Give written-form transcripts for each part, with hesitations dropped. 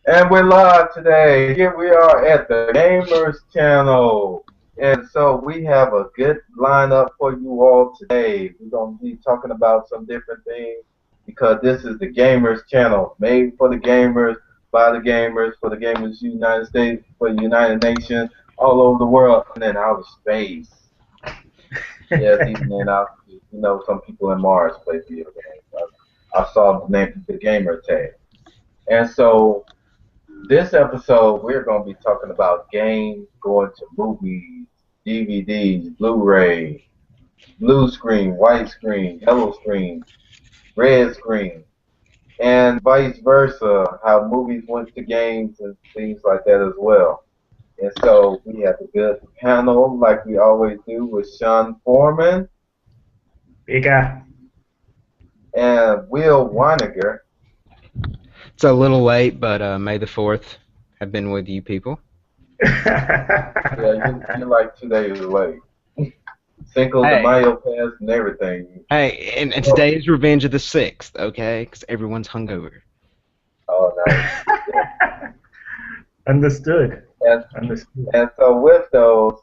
And we're live today. Here we are at the Gamers Channel. And so we have a good lineup for you all today. We're going to be talking about some different things because this is the Gamers Channel, made for the gamers, by the gamers, for the gamers United States, for the United Nations, all over the world, and in outer space. Yes, even in outer space. You know, some people in Mars play video games. I saw the name, the gamer tag. And so this episode, we're going to be talking about games, going to movies, DVDs, Blu-ray, blue screen, white screen, yellow screen, red screen, and vice versa, how movies went to games and things like that as well. And so we have a good panel, like we always do, with Sean Foreman Bigger. and Will Weiniger. It's a little late, but May the 4th have been with you people. Yeah, you're like 2 days late. Cinco de Hey. Mayo passed and everything. Hey, and today is Revenge of the 6th, okay? Because everyone's hungover. Oh, nice. Understood. And, Understood. and so with those,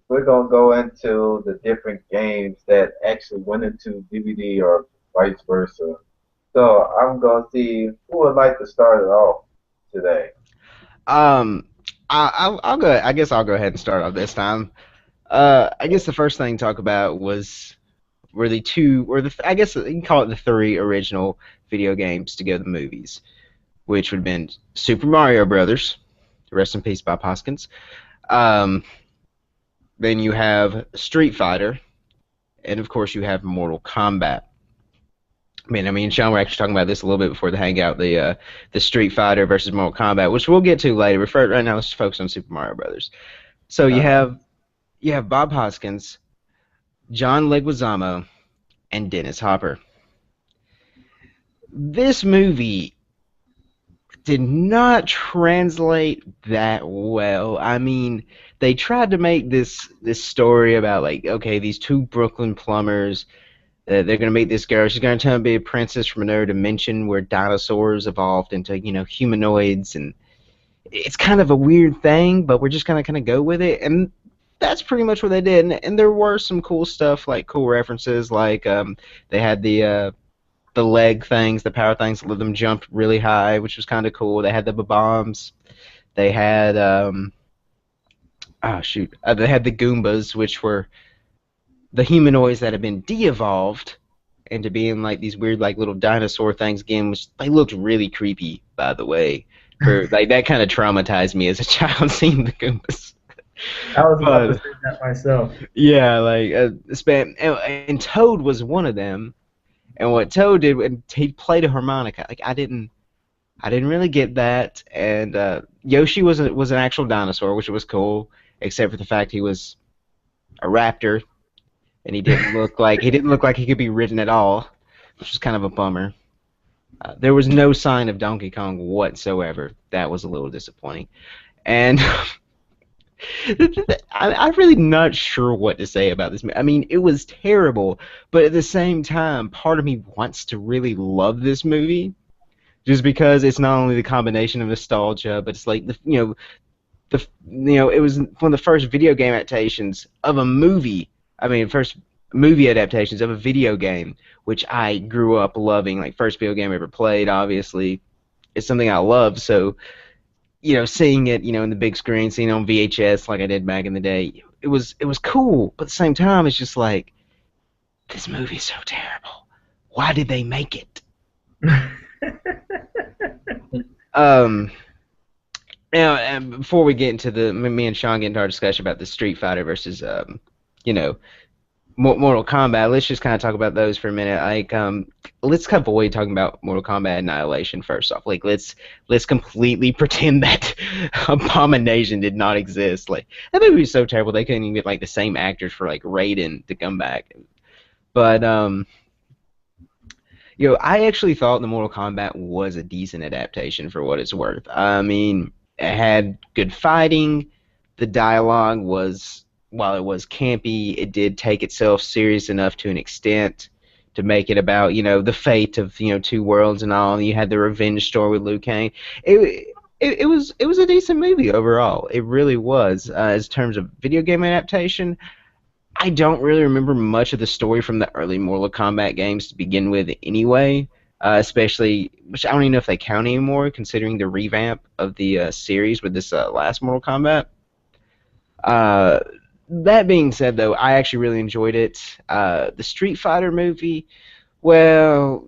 we're going to go into the different games that actually went into DVD or vice versa. So I'm going to see who would like to start it off today. I'll go. I guess I'll go ahead and start off this time. I guess the first thing to talk about were the two, or I guess you can call it the three original video games to go to the movies, which would have been Super Mario Brothers, rest in peace, Bob Hoskins. Then you have Street Fighter, and of course you have Mortal Kombat. Me and Sean were actually talking about this a little bit before the hangout, the Street Fighter versus Mortal Kombat, which we'll get to later. But right now, let's focus on Super Mario Brothers. So you have Bob Hoskins, John Leguizamo, and Dennis Hopper. This movie did not translate that well. I mean, they tried to make this story about, like, okay, these two Brooklyn plumbers. They're going to meet this girl. She's going to turn to be a princess from another dimension where dinosaurs evolved into, humanoids. And it's kind of a weird thing, but we're just going to kind of go with it. And that's pretty much what they did. And there were some cool stuff, like cool references. Like they had the leg things, the power things that let them jump really high, which was kind of cool. They had the bombs. They had, they had the Goombas, which were the humanoids that have been de-evolved into being like these weird like little dinosaur things again, which they looked really creepy, by the way. Like that kind of traumatized me as a child seeing the Goombas. I was about to say that myself. Yeah, like and Toad was one of them. And what Toad did, and he played a harmonica. Like I didn't really get that. And Yoshi was an actual dinosaur, which was cool, except for the fact he was a raptor. And he didn't look like he could be ridden at all, which was kind of a bummer. There was no sign of Donkey Kong whatsoever. That was a little disappointing. And I'm really not sure what to say about this movie. I mean, it was terrible, but at the same time, part of me wants to really love this movie, just because it's not only the combination of nostalgia, but it's like it was one of the first video game adaptations of a movie. I mean, first movie adaptations of a video game, which I grew up loving. Like, first video game I ever played, obviously. It's something I love, so, seeing it, in the big screen, seeing it on VHS like I did back in the day, it was cool, but at the same time, it's just like, this movie's so terrible. Why did they make it? Now, and before we get into me and Sean get into our discussion about the Street Fighter versus, Mortal Kombat, let's just kind of talk about those for a minute. Like, let's avoid talking about Mortal Kombat Annihilation first off. Like, let's completely pretend that Abomination did not exist. Like, that movie was so terrible they couldn't even get like the same actors for like Raiden to come back. But I actually thought the Mortal Kombat was a decent adaptation for what it's worth. I mean, it had good fighting. The dialogue was, while it was campy, it did take itself serious enough to an extent to make it about, the fate of, two worlds and all. You had the revenge story with Liu Kang. it was a decent movie overall. It really was. As terms of video game adaptation, I don't really remember much of the story from the early Mortal Kombat games to begin with, anyway. Especially, which I don't even know if they count anymore, considering the revamp of the series with this last Mortal Kombat. Uh, that being said, though, I actually really enjoyed it. The Street Fighter movie, well,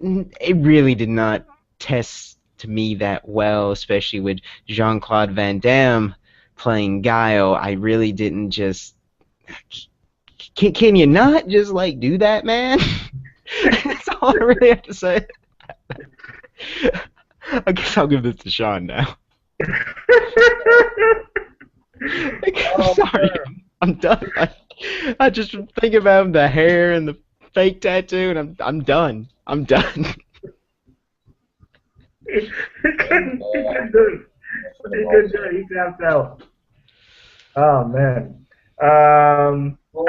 it really did not test to me that well, especially with Jean-Claude Van Damme playing Guile. I really didn't just. Can you not just like do that, man? That's all I really have to say. I guess I'll give this to Sean now. I'm sorry, I'm done. I just think about the hair and the fake tattoo, and I'm done. I'm done. He couldn't do it. He couldn't do it. He tapped out. Oh man. Who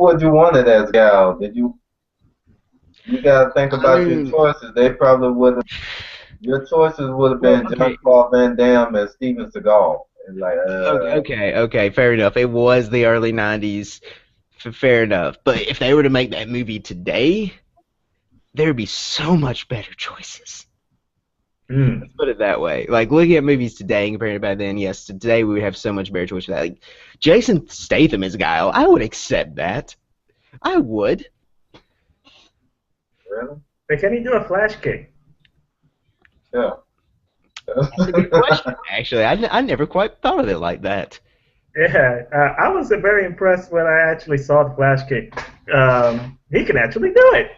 would you want it as, Gal? Did you? You gotta think about your choices. They probably would have. Your choices would have been Jean-Claude Van Damme and Steven Seagal. And like, Okay, fair enough. It was the early '90s. Fair enough. But if they were to make that movie today, there would be so much better choices. Let's put it that way. Like, looking at movies today and comparing it back then, yes, today we would have so much better choices for that. Like, Jason Statham as Guile, I would accept that. I would. Really? But can he do a flash kick? Yeah. That's a good question, actually. I never quite thought of it like that. Yeah, I was very impressed when I actually saw the flash kick. He can actually do it.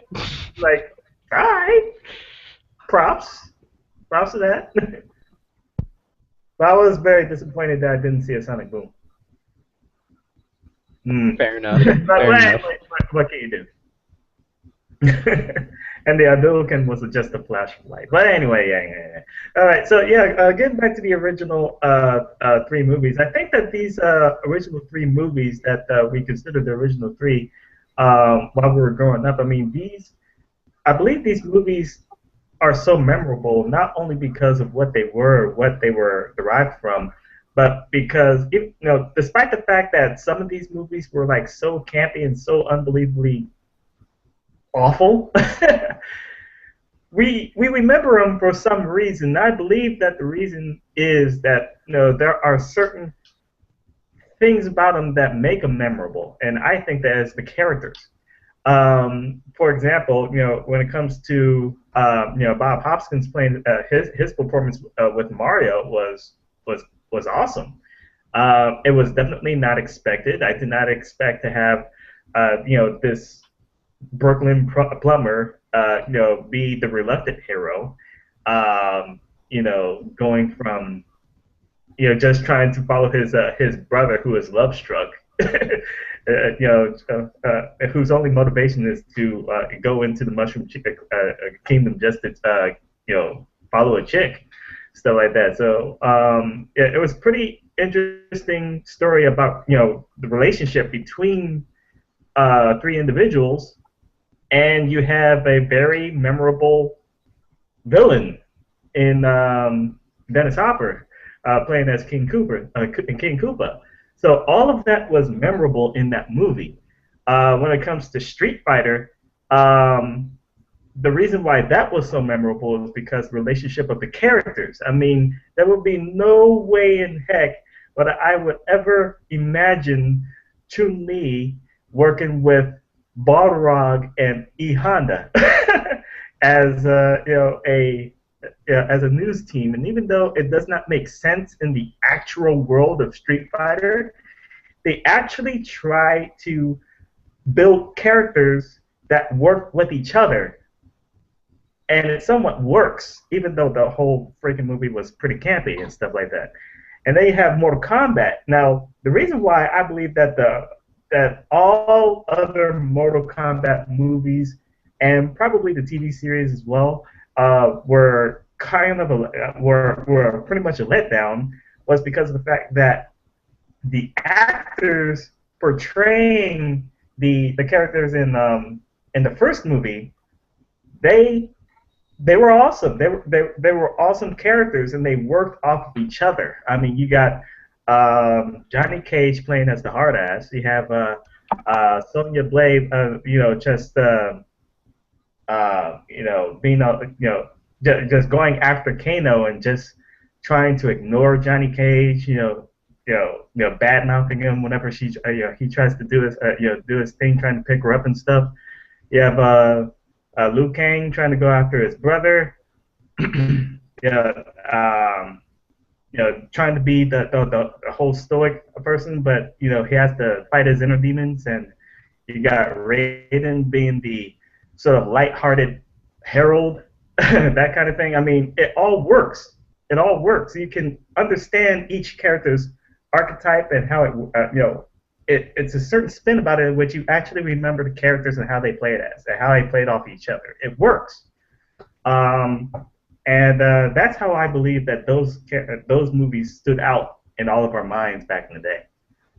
Like, all right, props to that. But I was very disappointed that I didn't see a Sonic Boom. Fair enough. What can you do? And the Hadouken was just a flash of light. But anyway, yeah. All right, so getting back to the original three movies, I think that these original three movies that we considered the original three while we were growing up, I believe these movies are so memorable not only because of what they were derived from, but because despite the fact that some of these movies were like so campy and so unbelievably awful, we remember them for some reason. I believe that the reason is that there are certain things about them that make them memorable, and I think that is the characters. For example, when it comes to Bob Hoskins playing his performance with Mario was awesome. It was definitely not expected. I did not expect to have this Brooklyn plumber be the reluctant hero. Going from just trying to follow his brother who is love struck. Whose only motivation is to go into the Mushroom Kingdom just to follow a chick, stuff like that. So it was a pretty interesting story about the relationship between three individuals, and you have a very memorable villain in Dennis Hopper playing as King Koopa. So all of that was memorable in that movie. When it comes to Street Fighter, the reason why that was so memorable is because the relationship of the characters. I mean, there would be no way in heck that I would ever imagine Chun-Li working with Balrog and E Honda as as a news team. And even though it does not make sense in the actual world of Street Fighter, they actually try to build characters that work with each other. And it somewhat works, even though the whole freaking movie was pretty campy and stuff like that. And they have Mortal Kombat. Now, the reason why I believe that that all other Mortal Kombat movies and probably the TV series as well were pretty much a letdown was because of the fact that the actors portraying the characters in the first movie, they they were awesome. They were awesome characters, and they worked off of each other. I mean, you got Johnny Cage playing as the hard ass. You have Sonya Blade, just being just going after Kano and just trying to ignore Johnny Cage. Bad mouthing him whenever he tries to do his thing, trying to pick her up and stuff. You have Liu Kang trying to go after his brother. yeah, trying to be the whole stoic person, but he has to fight his inner demons. And you got Raiden being the sort of lighthearted herald, that kind of thing. I mean, it all works. It all works. You can understand each character's archetype and how it's a certain spin about it in which you actually remember the characters and how they played as and how they played off each other. It works. And that's how I believe that those movies stood out in all of our minds back in the day,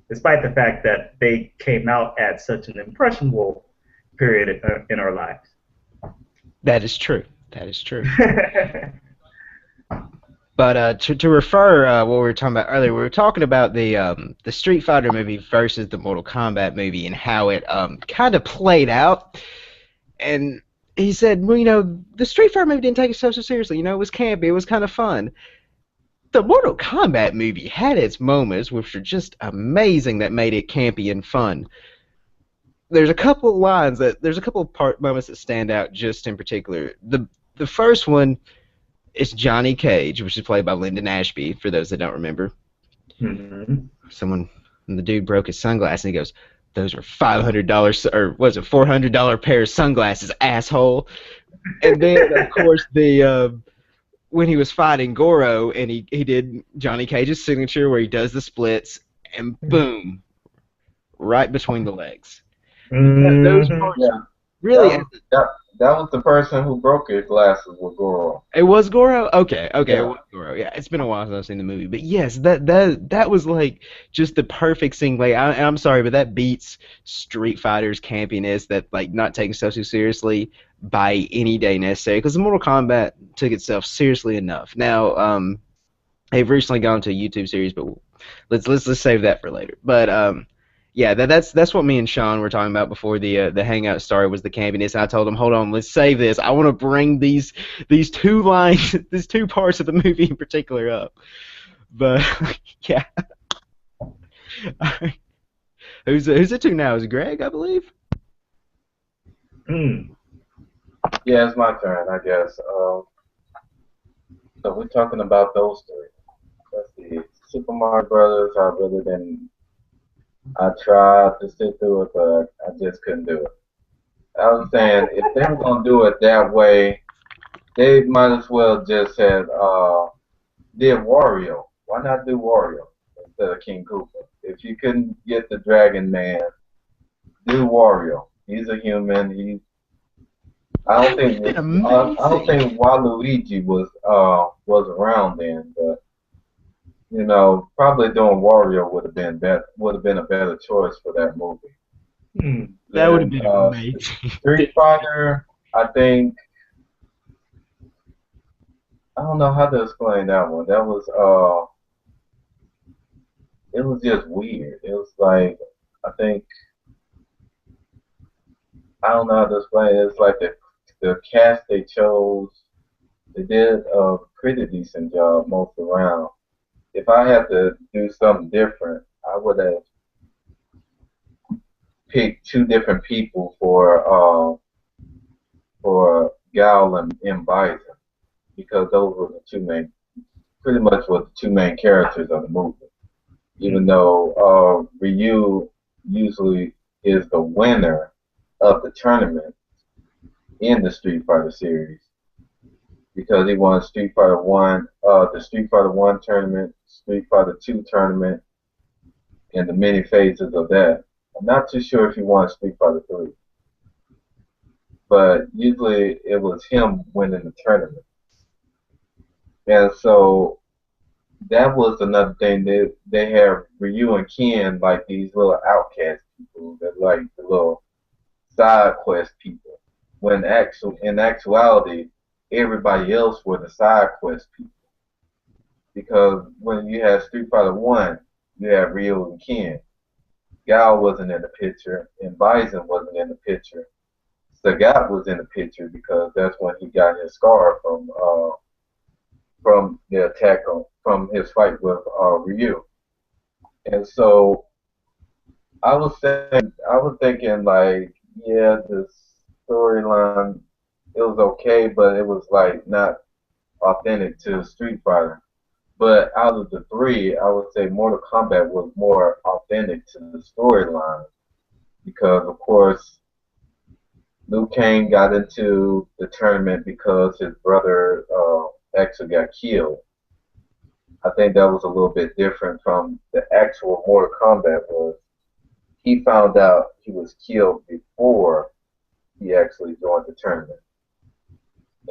despite the fact that they came out at such an impressionable period in our lives. That is true. That is true. But to refer what we were talking about earlier, we were talking about the Street Fighter movie versus the Mortal Kombat movie and how it kind of played out. And he said, well, the Street Fighter movie didn't take itself so seriously. It was campy. It was kind of fun. The Mortal Kombat movie had its moments, which were just amazing, that made it campy and fun. There's a couple of moments that stand out just in particular. The first one is Johnny Cage, which is played by Lyndon Ashby, for those that don't remember. Mm-hmm. The dude broke his sunglasses, and he goes, "Those are $500, or was it $400 pair of sunglasses, asshole." And then, of course, when he was fighting Goro, and he did Johnny Cage's signature where he does the splits, and boom, right between the legs. Mm-hmm. Those parts really. That was the person who broke his glasses with Goro. It was Goro? Okay, Yeah. it was Goro. Yeah, it's been a while since I've seen the movie, but yes, that was like just the perfect thing. Like, I'm sorry, but that beats Street Fighter's campiness. That, like, not taking stuff too seriously by any day necessary. Because the Mortal Kombat took itself seriously enough. Now, they've recently gone to a YouTube series, but let's save that for later. But yeah, that's what me and Sean were talking about before the hangout started, was the campiness. And I told him, hold on, let's save this. I want to bring these two lines, these two parts of the movie in particular up. But yeah, who's it to now? Is it Greg, I believe? Yeah, it's my turn, I guess. So we're talking about those three. Let's see, Super Mario Brothers. I tried to sit through it, but I just couldn't do it. I was saying, if they were gonna do it that way, they might as well just had did Wario. Why not do Wario instead of King Koopa? If you couldn't get the Dragon Man, do Wario. He's a human. I don't think Waluigi was around then, but probably doing Wario would have been a better choice for that movie. That would have been amazing. Street Fighter, I think. I don't know how to explain that one. That was it was just weird. It was like, I think, I don't know how to explain it. It's like the cast they chose, they did a pretty decent job most around. If I had to do something different, I would have picked two different people for Gal and M. Bison, because those were pretty much were the two main characters of the movie. Even though Ryu usually is the winner of the tournament in the Street Fighter series, because he won Street Fighter 1, the Street Fighter 1 tournament, Street Fighter 2 tournament, and the many phases of that. I'm not too sure if he won Street Fighter 3. But usually it was him winning the tournament. And so that was another thing. They have Ryu and Ken like these little outcast people that like the little side quest people. When in actuality, everybody else were the side quest people. Because when you had Street Fighter One, you had Ryu and Ken. Gal wasn't in the picture, and Bison wasn't in the picture. Sagat was in the picture because that's when he got his scar from the attack from his fight with Ryu. And so I was thinking like, yeah, the storyline it was okay, but it was like not authentic to Street Fighter. But out of the three, I would say Mortal Kombat was more authentic to the storyline because, of course, Liu Kang got into the tournament because his brother actually got killed. I think that was a little bit different from the actual Mortal Kombat was he found out he was killed before he actually joined the tournament.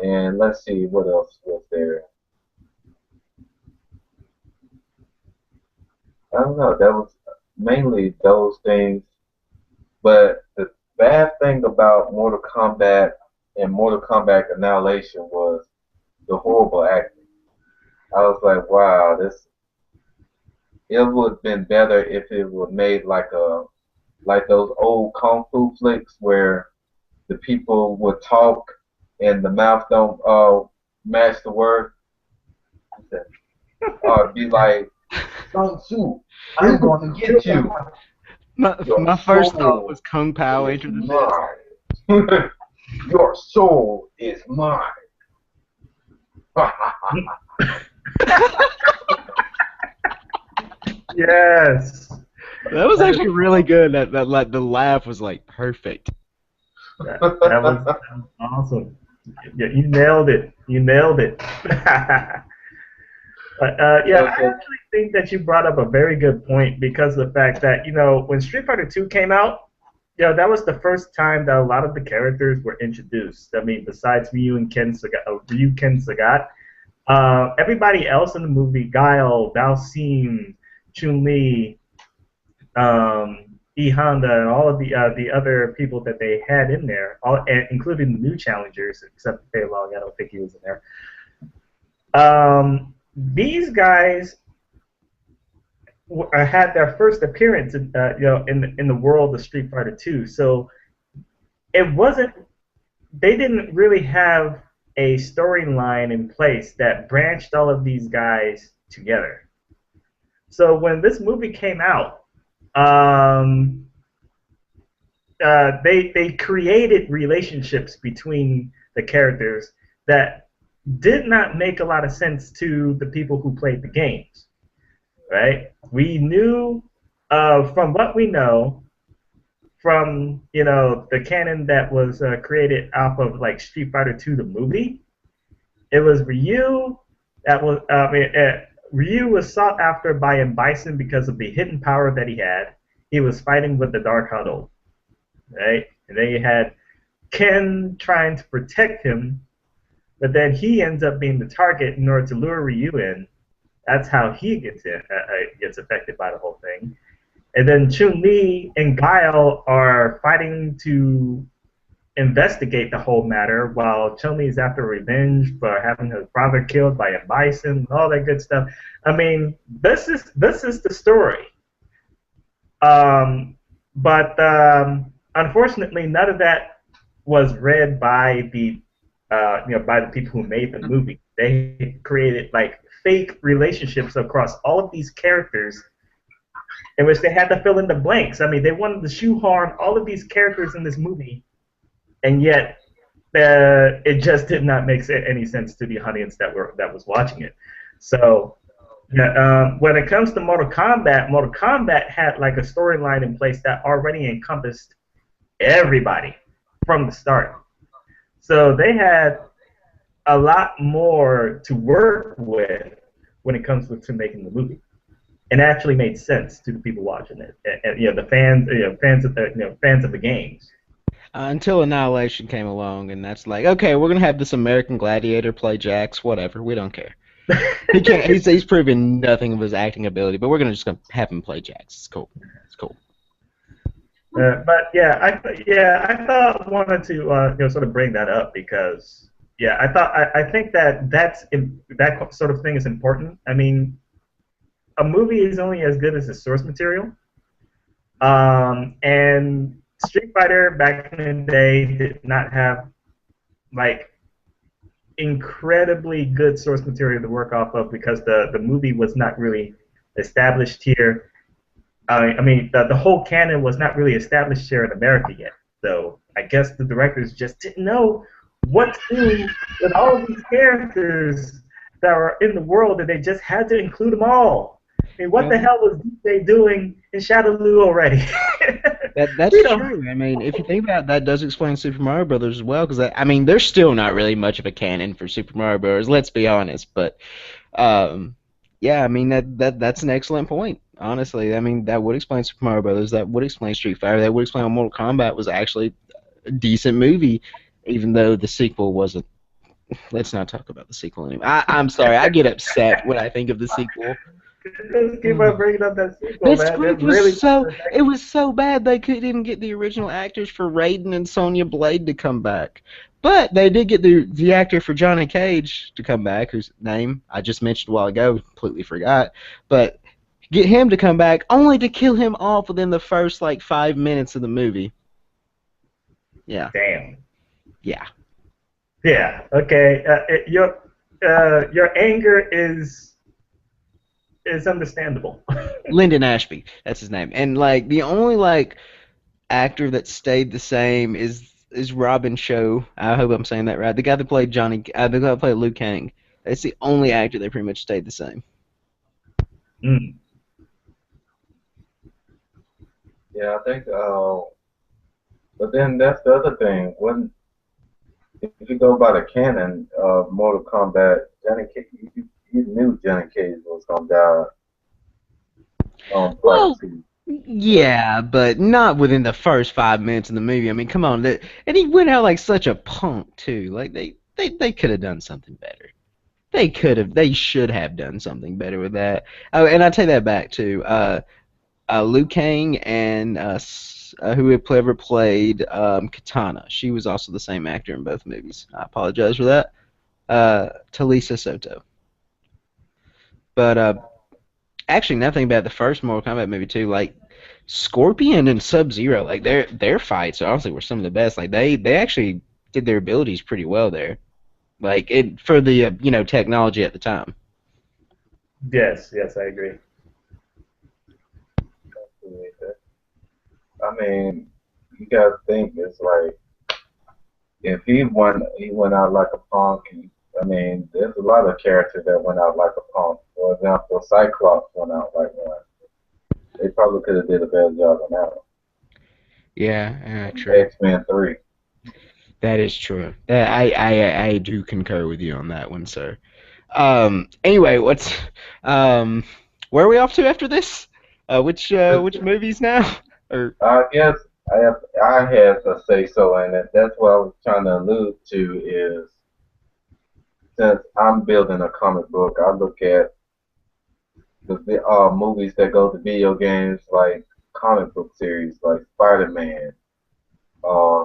And let's see what else was there. I don't know. That was mainly those things. But the bad thing about Mortal Kombat and Mortal Kombat Annihilation was the horrible acting. I was like, wow, this. It would have been better if it was made like those old kung fu flicks where the people would talk and the mouth don't match the word. Or it'd be like, Kung Fu, I'm going to get you. My first thought was Kung Pao Enter the Fist. Your soul is mine. Yes. That was actually really good. That like the laugh was like perfect. That was awesome. Yeah, you nailed it. You nailed it. Yeah, I actually think that you brought up a very good point because of the fact that, when Street Fighter 2 came out, that was the first time that a lot of the characters were introduced. I mean, besides Ryu, Ken Sagat, everybody else in the movie, Guile, Dhalsim, Chun-Li, E Honda, and all of the other people that they had in there, including the new challengers, except Fei Long, I don't think he was in there. These guys had their first appearance, in the world of Street Fighter 2. So it wasn't. They didn't really have a storyline in place that branched all of these guys together. So when this movie came out, they created relationships between the characters that did not make a lot of sense to the people who played the games, right? We knew, from what we know, from the canon that was created off of like Street Fighter 2 the movie, it was Ryu that was Ryu was sought after by M. Bison because of the hidden power that he had. He was fighting with the Dark Huddle, right? And then you had Ken trying to protect him, but then he ends up being the target in order to lure Ryu in. That's how he gets affected by the whole thing. And then Chun-Li and Guile are fighting to investigate the whole matter, while Chun-Li is after revenge for having her father killed by a bison and all that good stuff. I mean, this is the story. But unfortunately, none of that was read by the people who made the movie. They created like fake relationships across all of these characters, in which they had to fill in the blanks. I mean, they wanted to shoehorn all of these characters in this movie, and yet it just did not make any sense to the audience that was watching it. So, when it comes to Mortal Kombat had like a storyline in place that already encompassed everybody from the start. So they had a lot more to work with when it comes to making the movie, and it actually made sense to the people watching it, and the fans, fans of the games. Until Annihilation came along, and that's like, okay, we're gonna have this American Gladiator play Jax, whatever, we don't care. He can't. He's proven nothing of his acting ability, but we're gonna have him play Jax. It's cool. It's cool. But yeah, I thought wanted to sort of bring that up because Yeah, I think that that sort of thing is important. I mean, a movie is only as good as the source material. And Street Fighter back in the day did not have like incredibly good source material to work off of because the movie was not really established here. I mean, the whole canon was not really established here in America yet. So I guess the directors just didn't know what to do with all of these characters that were in the world, and they just had to include them all. I mean, what the hell was DJ doing in Shadowloo already? That's true. I mean, if you think about it, that does explain Super Mario Brothers as well, because I mean, there's still not really much of a canon for Super Mario Brothers. Let's be honest, but yeah, I mean that's an excellent point. Honestly, I mean that would explain Super Mario Brothers. That would explain Street Fighter. That would explain why Mortal Kombat was actually a decent movie, even though the sequel wasn't. Let's not talk about the sequel anymore. I'm sorry, I get upset when I think of the sequel. Just keep on bringing up that sequel, That man. script was it was so bad they couldn't even get the original actors for Raiden and Sonya Blade to come back. But they did get the actor for Johnny Cage to come back, whose name I just mentioned a while ago, completely forgot. But get him to come back, only to kill him off within the first like 5 minutes of the movie. Yeah. Damn. Yeah. Yeah. Okay. Your anger is understandable. Lyndon Ashby, that's his name. And like the only like actor that stayed the same is Robin Cho. I hope I'm saying that right. The guy that played the guy that played Liu Kang. That's the only actor that pretty much stayed the same. Mm. Yeah, I think. But then that's the other thing. If you go by the canon of Mortal Kombat, you knew Johnny Cage was gonna die on Well, part 2. yeah, but not within the first 5 minutes of the movie. I mean, come on. And he went out like such a punk too. Like they could have done something better. They should have done something better with that. Oh, and I take that back too. Liu Kang and whoever played Katana. She was also the same actor in both movies. I apologize for that. Talisa Soto. But actually, nothing about the first Mortal Kombat movie too. Like Scorpion and Sub-Zero, like their fights honestly were some of the best. Like they actually did their abilities pretty well there. Like it for the technology at the time. Yes, I agree. I mean, you gotta think it's like if he went out like a punk. I mean, there's a lot of characters that went out like a punk. For example, Cyclops went out like one. They probably could have did a better job on that one. Yeah, true. X-Men 3. That is true. I do concur with you on that one, sir. Anyway, where are we off to after this? Which movies now? Or I guess I had to say so in it. That's what I was trying to allude to is since I'm building a comic book, I look at the movies that go to video games like comic book series like Spider-Man,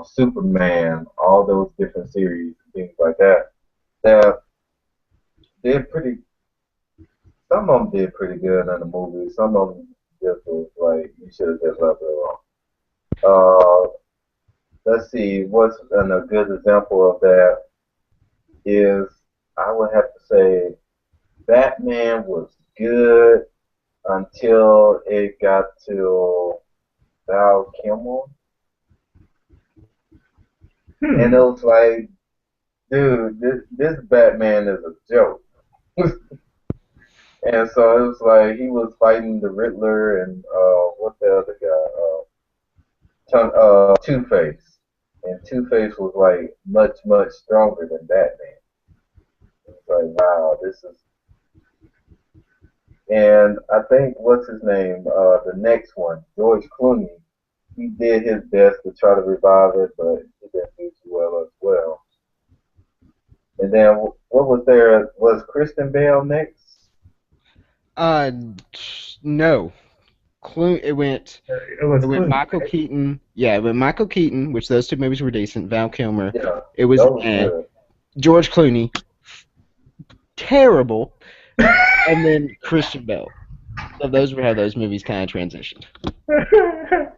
Superman, all those different series and things like that. That did pretty. Some of them did pretty good in the movie. Some of them just was like you should have just left it alone. Let's see. What's a good example of that is I would have to say Batman was good until it got to Val Kilmer. And it was like, dude, this Batman is a joke. And so it was like he was fighting the Riddler and what the other guy, Two-Face. And Two-Face was like much stronger than Batman. It's like, wow, this is. And I think what's his name? The next one, George Clooney. He did his best to try to revive it, but he didn't do too well as well. And then what was there? Was Kristen Bell next? No. It went Michael Keaton. Yeah, it went Michael Keaton, which those two movies were decent. Val Kilmer. Yeah, It was good. George Clooney, terrible, and then Christian Bale. So those were how those movies kind of transitioned.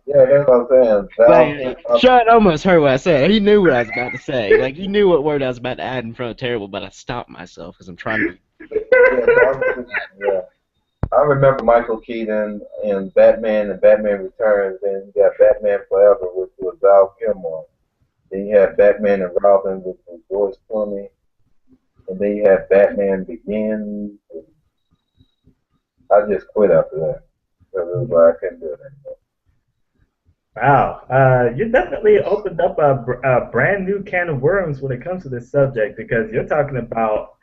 Yeah, that's what I'm saying. Like, Sean almost heard what I said. He knew what I was about to say. Like, he knew what word I was about to add in front of terrible, but I stopped myself because I'm trying to. Yeah. I remember Michael Keaton in Batman and Batman Returns, and you got Batman Forever, which was Val Kilmer. Then you had Batman and Robin, which was George Clooney. And then you had Batman Begins. I just quit after that because it was like I couldn't do it anymore. Wow, you definitely opened up a brand new can of worms when it comes to this subject because you're talking about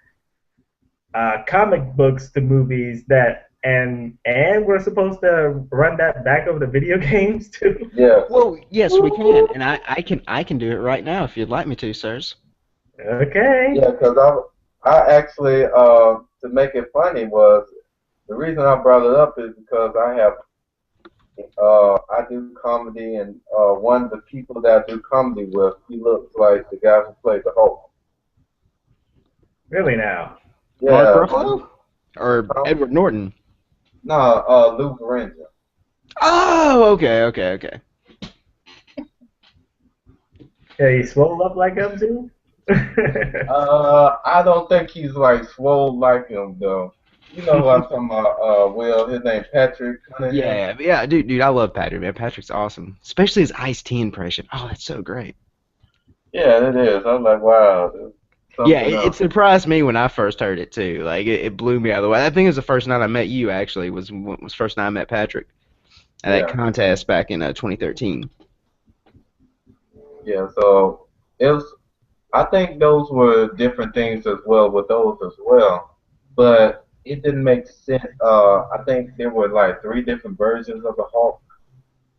comic books to movies that and we're supposed to run that back over to video games too. Yeah. Well, yes, we can, and I can do it right now if you'd like me to, sirs. Okay. Yeah, because I actually to make it funny was the reason I brought it up is because I do comedy, and one of the people that I do comedy with, he looks like the guy who played the Hulk. Really now? Yeah. Mark Ruffalo or Edward Norton? No, Lou Granger. Oh, okay. Yeah, he swelled up like him too. I don't think he's like swole like him though. You know who I'm talking about? Will, his name Patrick Cunningham. Yeah, dude, I love Patrick, man. Patrick's awesome, especially his Ice-T impression. Oh, that's so great. Yeah, it is. I was like, wow. Yeah, it surprised me when I first heard it too. Like it blew me out of the way. I think it was the first night I met you. Actually, was the first night I met Patrick at that contest back in 2013. Yeah, so it was. I think those were different things as well with those as well, but it didn't make sense. I think there were like 3 different versions of the Hulk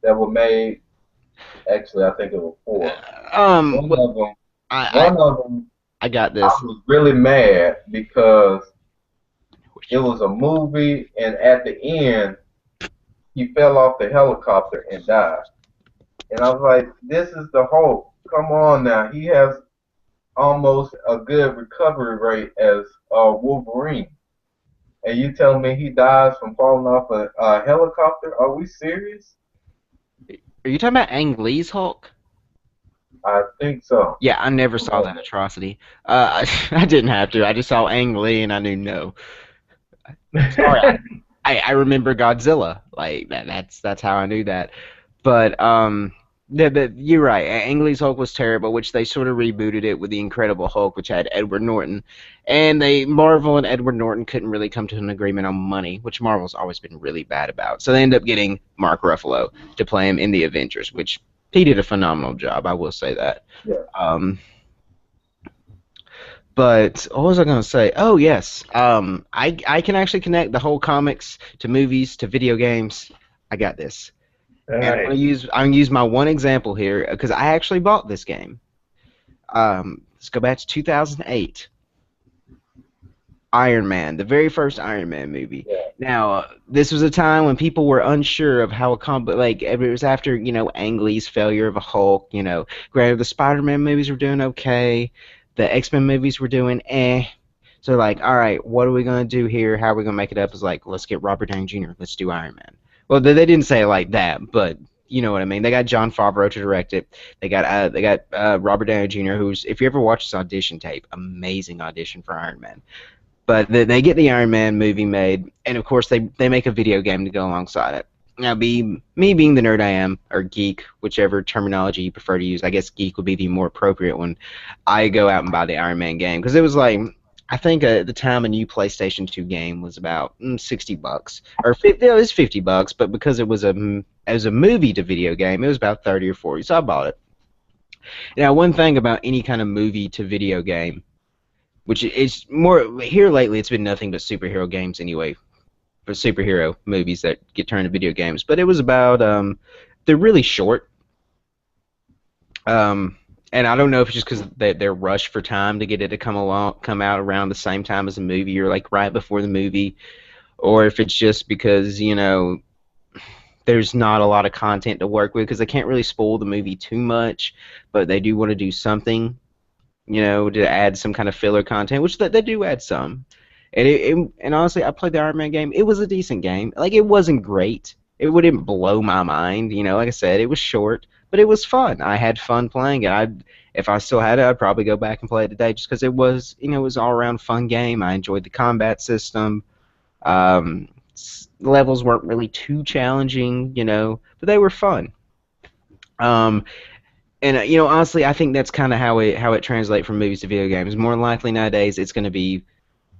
that were made. Actually, I think it was 4. One of them. I got this. I was really mad because it was a movie, and at the end, he fell off the helicopter and died. And I was like, this is the Hulk. Come on now. He has almost a good recovery rate as Wolverine. And you telling me he dies from falling off a helicopter? Are we serious? Are you talking about Ang Lee's Hulk? I think so. Yeah, I never saw that atrocity. I didn't have to. I just saw Ang Lee and I knew no. Sorry, I remember Godzilla. Like that's how I knew that. But you're right. Ang Lee's Hulk was terrible, which they sort of rebooted it with the Incredible Hulk, which had Edward Norton, and Marvel and Edward Norton couldn't really come to an agreement on money, which Marvel's always been really bad about. So they ended up getting Mark Ruffalo to play him in the Avengers, which he did a phenomenal job. I will say that. Yeah. But what was I going to say? Oh yes. I can actually connect the whole comics to movies to video games. I got this. And I'm gonna use my one example here because I actually bought this game. Let's go back to 2008. Iron Man, the very first Iron Man movie. Yeah. Now, this was a time when people were unsure of how it was after, Ang Lee's failure of a Hulk, Granted, the Spider-Man movies were doing okay, the X-Men movies were doing So like, all right, what are we gonna do here? How are we gonna make it up? It's like, let's get Robert Downey Jr. Let's do Iron Man. Well, they didn't say it like that, but you know what I mean. They got Jon Favreau to direct it. They got Robert Downey Jr., who's, if you ever watch his audition tape, amazing audition for Iron Man. But they get the Iron Man movie made, and of course they make a video game to go alongside it. Now, me being the nerd I am, or geek, whichever terminology you prefer to use, I guess geek would be the more appropriate one. I go out and buy the Iron Man game because it was like, I think at the time a new PlayStation 2 game was about $60, or it was $50, but because it was a movie to video game, it was about 30 or 40. So I bought it. Now, one thing about any kind of movie to video game, which is more here lately, it's been nothing but superhero games anyway, for superhero movies that get turned into video games. But it was about they're really short. And I don't know if it's just because they're rushed for time to get it to come out around the same time as a movie or like right before the movie, or if it's just because there's not a lot of content to work with because they can't really spoil the movie too much, but they do want to do something. you know, to add some kind of filler content, which they do add some. And honestly, I played the Iron Man game. It was a decent game. Like, it wasn't great. It wouldn't blow my mind, you know. Like I said, it was short, but it was fun. I had fun playing it. If I still had it, I'd probably go back and play it today, just because it was, you know, it was all around fun game. I enjoyed the combat system. The levels weren't really too challenging, you know, but they were fun. Um, and you know, honestly, I think that's kind of how it translates from movies to video games. More than likely nowadays, it's going to be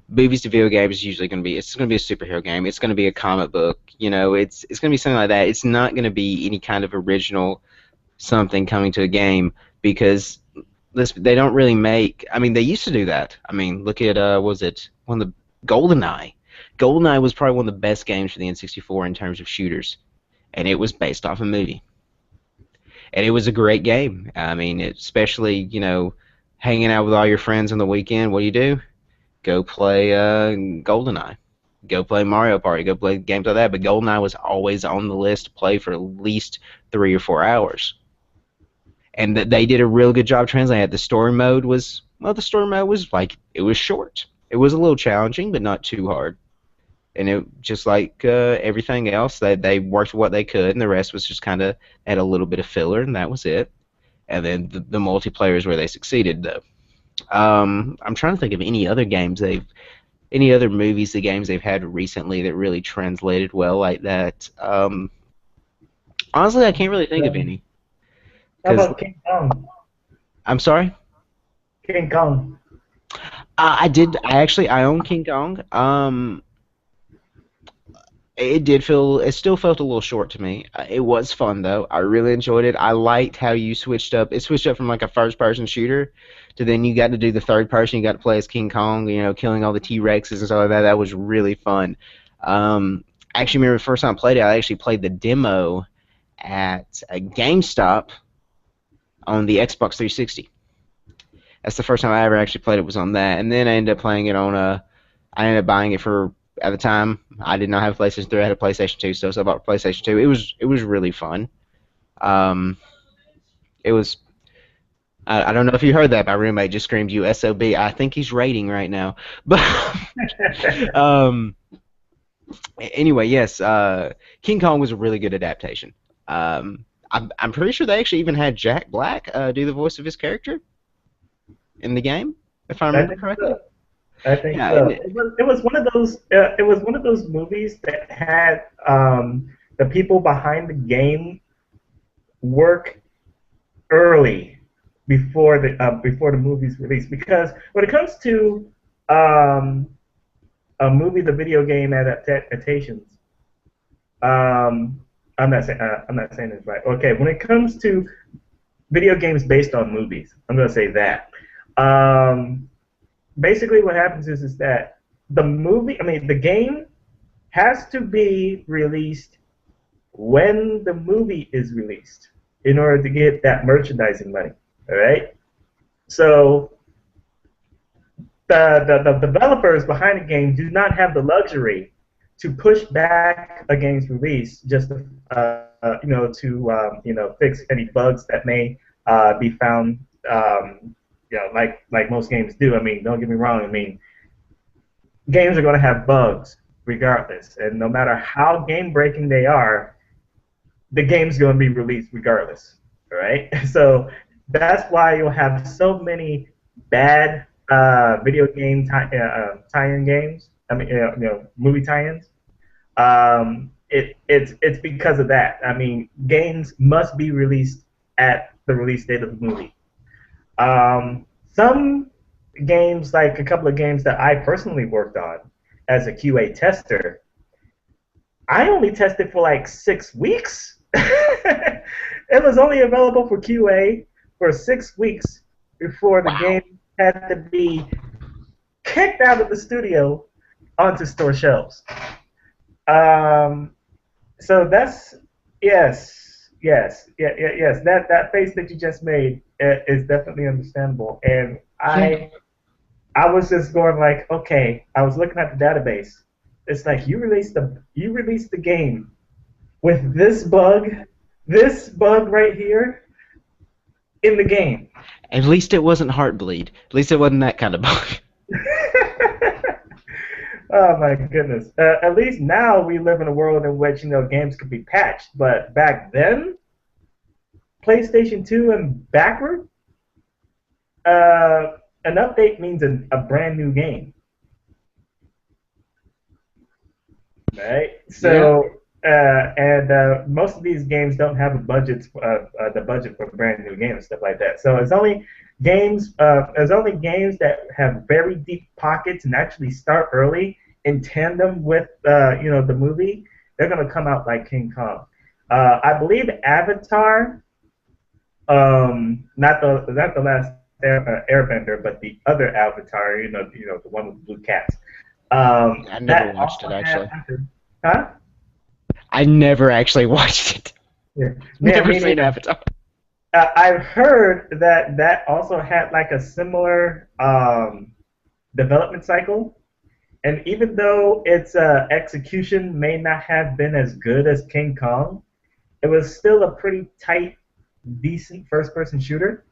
movies to video games is usually going to be, it's going to be a superhero game. It's going to be a comic book. You know, it's going to be something like that. It's not going to be any kind of original something coming to a game, because they don't really make. I mean, they used to do that. I mean, look at was it one of the GoldenEye? GoldenEye was probably one of the best games for the N64 in terms of shooters, and it was based off a movie, and it was a great game. I mean, especially, you know, hanging out with all your friends on the weekend. What do? Go play GoldenEye. Go play Mario Party. Go play games like that. But GoldenEye was always on the list to play for at least 3 or 4 hours. And they did a real good job translating it. The story mode was, well, the story mode was like, it was short. It was a little challenging, but not too hard. And it just like everything else, they worked what they could, and the rest was just kind of had a little bit of filler, and that was it. And then the multiplayer is where they succeeded, though. I'm trying to think of any other movies, the games they've had recently that really translated well like that. Honestly, I can't really think of any. How about King Kong? I'm sorry? King Kong. I own King Kong. It still felt a little short to me. It was fun though. I really enjoyed it. I liked how you switched up. It switched up from like a first-person shooter to then you got to do the third person. You got to play as King Kong, you know, killing all the T-Rexes and stuff like that. That was really fun. I actually remember the first time I played it, I actually played the demo at a GameStop on the Xbox 360. That's the first time I ever actually played it, was on that. And then I ended up playing it on I ended up buying it for, at the time, I did not have a PlayStation 3. I had a PlayStation 2, so I bought a PlayStation 2. It was really fun. It was. I don't know if you heard that. My roommate just screamed, "You SOB!" I think he's raiding right now. But anyway, yes, King Kong was a really good adaptation. I'm pretty sure they actually even had Jack Black do the voice of his character in the game, if I remember correctly. So. I think yeah, so. It was one of those. It was one of those movies that had the people behind the game work early before the movie's release. Because when it comes to a movie, the video game adaptations, I'm not saying this right. Okay, when it comes to video games based on movies, I'm gonna say that. Basically, what happens is that the game has to be released when the movie is released in order to get that merchandising money. All right. So the developers behind the game do not have the luxury to push back a game's release just to fix any bugs that may be found. Like most games do. I mean, don't get me wrong. I mean, games are going to have bugs regardless, and no matter how game-breaking they are, the game's going to be released regardless. All right. So that's why you'll have so many bad video game tie-in games. I mean, movie tie-ins. It's because of that. I mean, games must be released at the release date of the movie. Some games, like a couple of games that I personally worked on as a QA tester, I only tested for like 6 weeks. It was only available for QA for 6 weeks before the game had to be kicked out of the studio onto store shelves. So that's yes. That face that you just made is definitely understandable, and I was just going like, okay. I was looking at the database. It's like you released the game with this bug right here in the game. At least it wasn't Heartbleed. At least it wasn't that kind of bug. Oh my goodness. At least now we live in a world in which games could be patched, but back then, PlayStation 2 and backward, an update means a brand new game. Right? So, and most of these games don't have the budget for brand new games and stuff like that. So it's only games that have very deep pockets and actually start early in tandem with the movie. They're gonna come out like King Kong. I believe Avatar, not the last Airbender, but the other Avatar, the one with the blue cats. I never watched it actually. Huh? I never actually watched it. Yeah. Never seen Avatar. I've heard that also had like a similar development cycle, and even though its execution may not have been as good as King Kong, it was still a pretty tight, decent first-person shooter.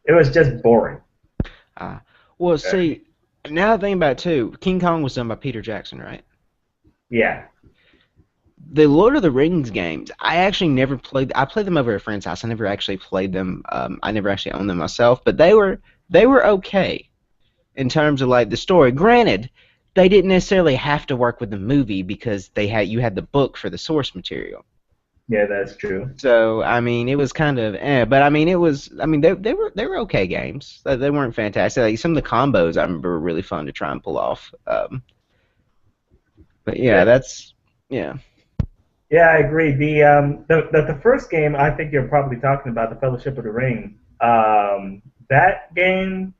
It was just boring. Well, see, now I think about it too, King Kong was done by Peter Jackson, right? Yeah. The Lord of the Rings games, I actually never played. I played them over at a friend's house. I never actually played them. I never actually owned them myself, but they were okay in terms of like the story. Granted, they didn't necessarily have to work with the movie because you had the book for the source material. Yeah, that's true. So I mean, it was kind of but I mean, they were okay games. They weren't fantastic. Like some of the combos I remember were really fun to try and pull off. But yeah, that's yeah. Yeah, I agree. The first game I think you're probably talking about, the Fellowship of the Ring. That game,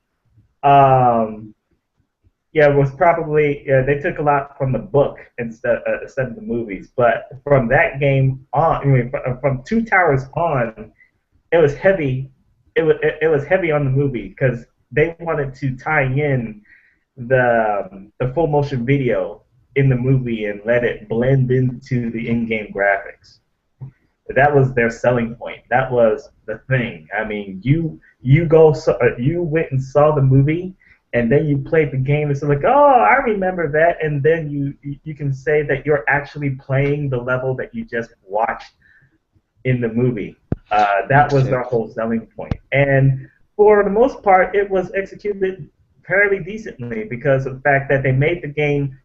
was probably they took a lot from the book instead of the movies. But from that game on, from Two Towers on, it was heavy. It was heavy on the movie because they wanted to tie in the full motion video in the movie and let it blend into the in-game graphics. That was their selling point. That was the thing. I mean, you went and saw the movie, and then you played the game. It's like, oh, I remember that, and then you can say that you're actually playing the level that you just watched in the movie. That was their whole selling point. And for the most part, it was executed fairly decently because of the fact that they made the game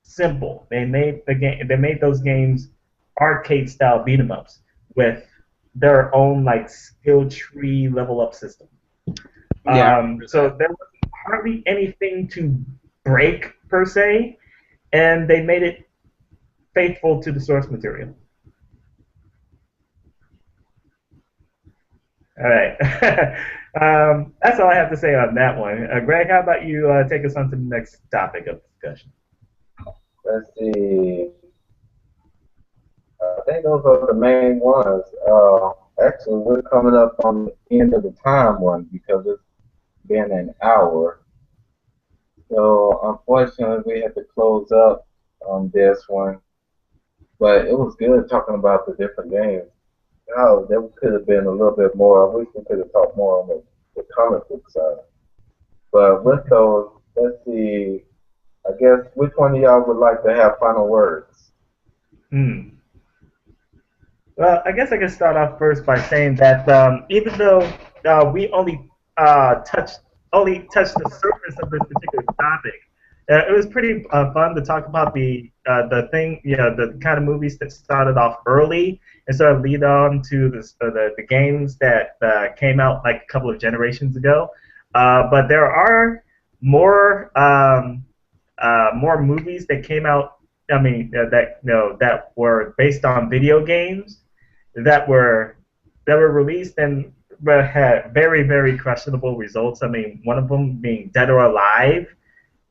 simple. They made those games arcade style beat 'em ups with their own like skill tree level up system. So there was hardly anything to break per se, and they made it faithful to the source material. All right. That's all I have to say on that one. Greg, how about you take us on to the next topic of discussion? Let's see. I think those are the main ones. Actually, we're coming up on the end of the time one because it's been an hour. So, unfortunately, we had to close up on this one. But it was good talking about the different games. Oh, there could have been a little bit more. I wish we could have talked more on the comic book side. But with those, let's see. I guess which one of y'all would like to have final words? Well, I guess I can start off first by saying that even though we only touched the surface of this particular topic, it was pretty fun to talk about the kind of movies that started off early and sort of lead on to the games that came out like a couple of generations ago. But there are more movies that came out. I mean, that were based on video games that were released and had very, very questionable results. I mean, one of them being Dead or Alive.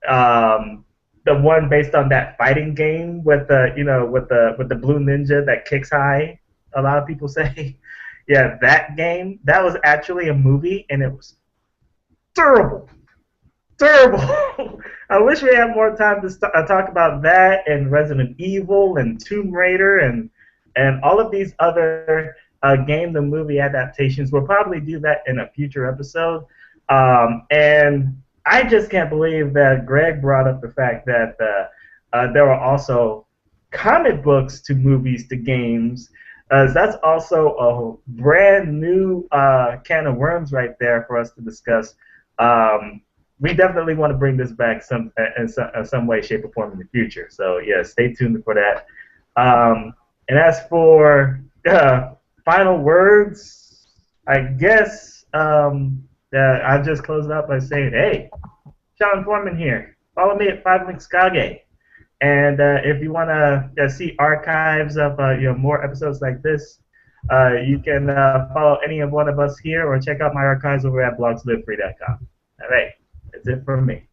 The one based on that fighting game with the blue ninja that kicks high. A lot of people say, yeah, that game. That was actually a movie, and it was terrible. I wish we had more time to talk about that and Resident Evil and Tomb Raider and all of these other game the movie adaptations. We'll probably do that in a future episode. And I just can't believe that Greg brought up the fact that there were also comic books to movies to games. That's also a brand new can of worms right there for us to discuss. We definitely want to bring this back in some way, shape, or form in the future. So yeah, stay tuned for that. And as for final words, I guess I'll just close it out by saying, hey, Sean Foreman here. Follow me at 5linkskage. And if you want to see archives of more episodes like this, you can follow any of one of us here or check out my archives over at blogslivefree.com. All right, that's it from me.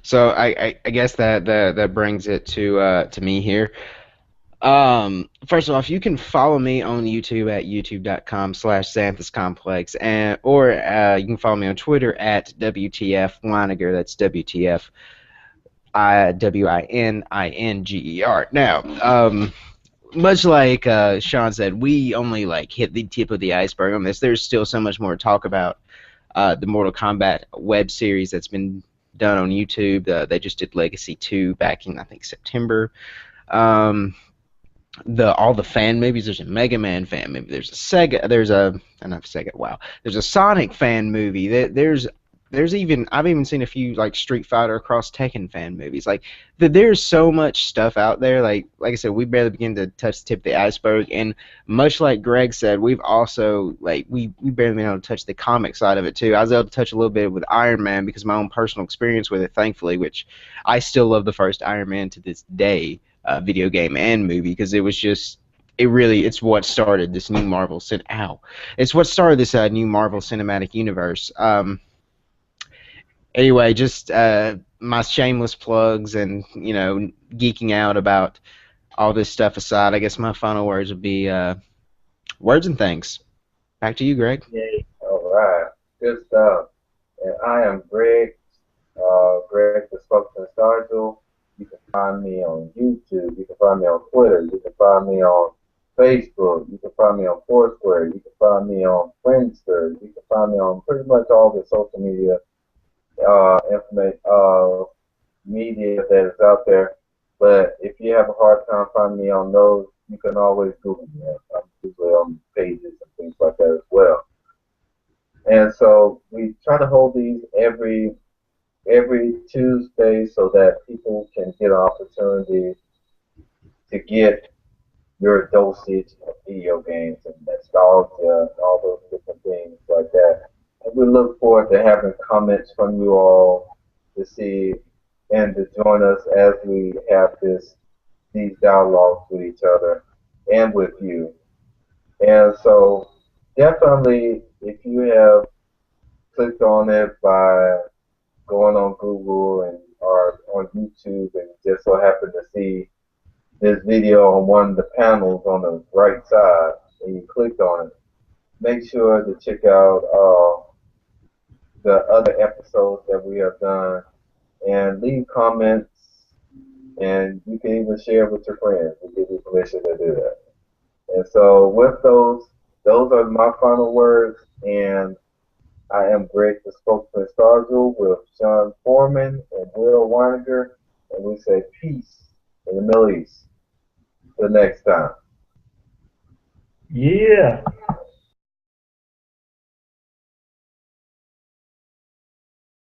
So I guess that brings it to me here. First off, you can follow me on YouTube at youtube.com/XanthusComplex, or you can follow me on Twitter at WTF Weininger. That's WTF WININGER. Now, much like Sean said, we only hit the tip of the iceberg on this. There's still so much more to talk about. The Mortal Kombat web series that's been done on YouTube. They just did Legacy 2 back in, I think, September. All the fan movies. There's a Mega Man fan movie. There's a Sega. There's a Sonic fan movie. There's even, I've even seen a few Street Fighter Cross Tekken fan movies. There's so much stuff out there. Like I said, we barely begin to touch the tip of the iceberg. And much like Greg said, we've also we barely been able to touch the comic side of it too. I was able to touch a little bit with Iron Man because of my own personal experience with it, thankfully, which I still love the first Iron Man to this day. Video game and movie, because it was just it's what started this new Marvel it's what started this new Marvel Cinematic Universe. Anyway, just my shameless plugs and geeking out about all this stuff aside, I guess my final words would be words and thanks. Back to you, Greg. Yay. All right, good stuff. And I am Greg the Spokesman Stargell. You can find me on YouTube. You can find me on Twitter. You can find me on Facebook. You can find me on Foursquare. You can find me on Friendster. You can find me on pretty much all the social media media that is out there. But if you have a hard time finding me on those, you can always Google me. I'm usually on pages and things like that as well. And so we try to hold these every Tuesday so that people can get an opportunity to get your dosage of video games and nostalgia and all those different things like that. And we look forward to having comments from you all to see and to join us as we have these dialogues with each other and with you. And so definitely, if you have clicked on it by going on Google or on YouTube and just so happen to see this video on one of the panels on the right side and you clicked on it, make sure to check out the other episodes that we have done and leave comments, and you can even share with your friends. We give you permission to do that. And so with those are my final words, and I am Greg the Spokesman Stargell with Sean Foreman and Will Weininger, and we say peace in the Middle East. Till next time. Yeah.